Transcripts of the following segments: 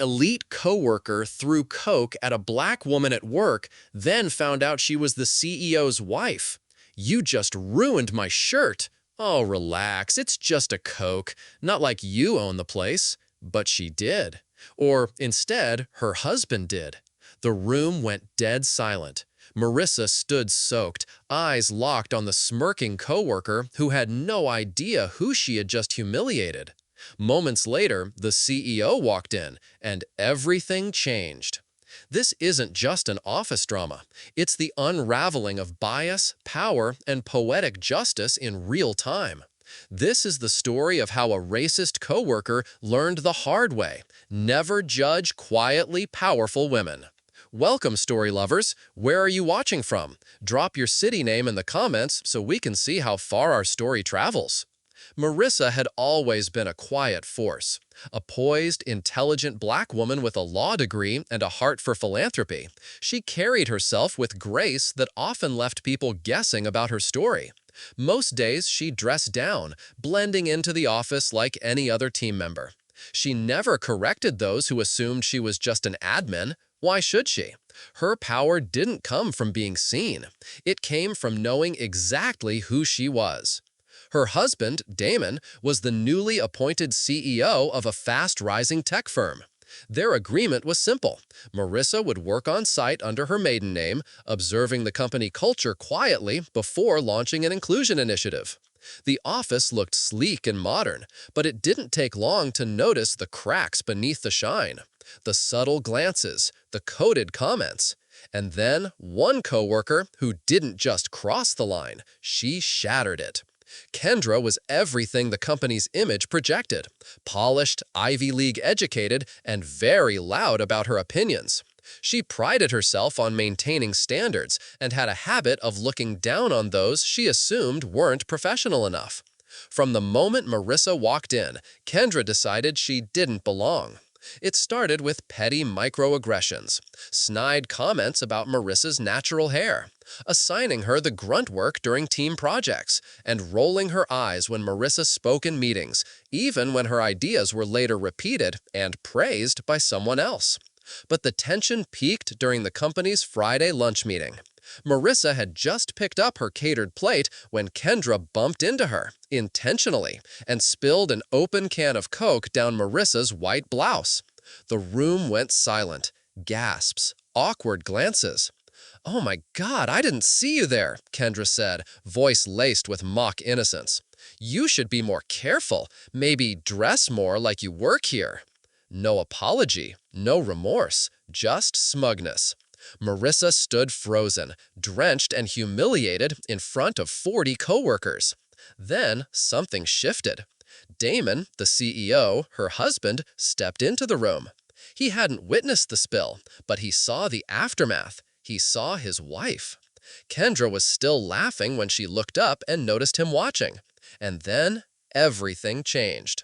elite coworker threw coke at a black woman at work, then found out she was the CEO's wife. You just ruined my shirt. Oh, relax, it's just a coke. Not like you own the place. But she did. Or instead, her husband did. The room went dead silent. Marissa stood soaked, eyes locked on the smirking coworker who had no idea who she had just humiliated. Moments later, the CEO walked in, and everything changed. This isn't just an office drama. It's the unraveling of bias, power, and poetic justice in real time. This is the story of how a racist coworker learned the hard way: never judge quietly powerful women. Welcome, story lovers. Where are you watching from? Drop your city name in the comments so we can see how far our story travels. Marissa had always been a quiet force, a poised, intelligent black woman with a law degree and a heart for philanthropy. She carried herself with grace that often left people guessing about her story. Most days she dressed down, blending into the office like any other team member. She never corrected those who assumed she was just an admin. Why should she? Her power didn't come from being seen. It came from knowing exactly who she was. Her husband, Damon, was the newly appointed CEO of a fast-rising tech firm. Their agreement was simple. Marissa would work on site under her maiden name, observing the company culture quietly before launching an inclusion initiative. The office looked sleek and modern, but it didn't take long to notice the cracks beneath the shine. The subtle glances, the coded comments. And then one coworker who didn't just cross the line, she shattered it. Kendra was everything the company's image projected: polished, Ivy League educated, and very loud about her opinions. She prided herself on maintaining standards and had a habit of looking down on those she assumed weren't professional enough. From the moment Marissa walked in, Kendra decided she didn't belong. It started with petty microaggressions, snide comments about Marissa's natural hair, assigning her the grunt work during team projects, and rolling her eyes when Marissa spoke in meetings, even when her ideas were later repeated and praised by someone else. But the tension peaked during the company's Friday lunch meeting. Marissa had just picked up her catered plate when Kendra bumped into her, intentionally, and spilled an open can of Coke down Marissa's white blouse. The room went silent. Gasps, awkward glances. "Oh my God, I didn't see you there," Kendra said, voice laced with mock innocence. "You should be more careful, maybe dress more like you work here." No apology, no remorse, just smugness. Marissa stood frozen, drenched and humiliated in front of 40 coworkers. Then something shifted. Damon, the CEO, her husband, stepped into the room. He hadn't witnessed the spill, but he saw the aftermath. He saw his wife. Kendra was still laughing when she looked up and noticed him watching. And then everything changed.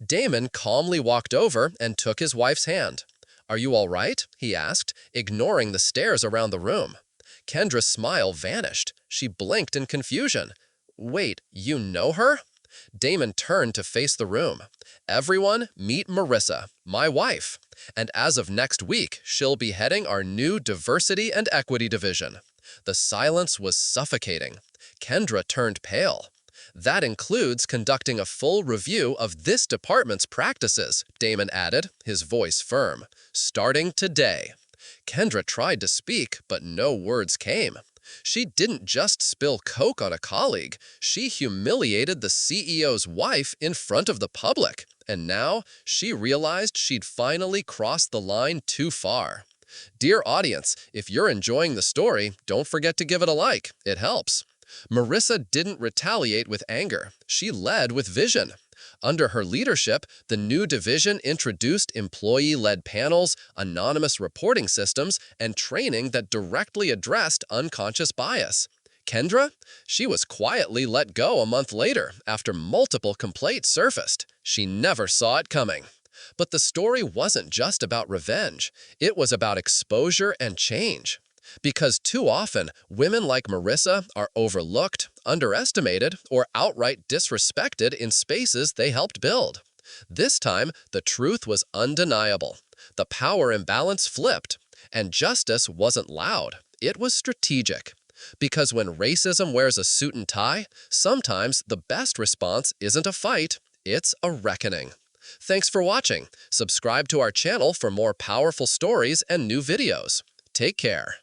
Damon calmly walked over and took his wife's hand. "Are you all right?" he asked, ignoring the stares around the room. Kendra's smile vanished. She blinked in confusion. "Wait, you know her?" Damon turned to face the room. "Everyone, meet Marissa, my wife. And as of next week, she'll be heading our new diversity and equity division." The silence was suffocating. Kendra turned pale. "That includes conducting a full review of this department's practices," Damon added, his voice firm. "Starting today." Kendra tried to speak, but no words came. She didn't just spill Coke on a colleague. She humiliated the CEO's wife in front of the public. And now she realized she'd finally crossed the line too far. Dear audience, if you're enjoying the story, don't forget to give it a like. It helps. Marissa didn't retaliate with anger. She led with vision. Under her leadership, the new division introduced employee-led panels, anonymous reporting systems, and training that directly addressed unconscious bias. Kendra? She was quietly let go a month later after multiple complaints surfaced. She never saw it coming. But the story wasn't just about revenge. It was about exposure and change. Because too often, women like Marissa are overlooked, underestimated, or outright disrespected in spaces they helped build. This time, the truth was undeniable. The power imbalance flipped, and justice wasn't loud. It was strategic. Because when racism wears a suit and tie, sometimes the best response isn't a fight, it's a reckoning. Thanks for watching. Subscribe to our channel for more powerful stories and new videos. Take care.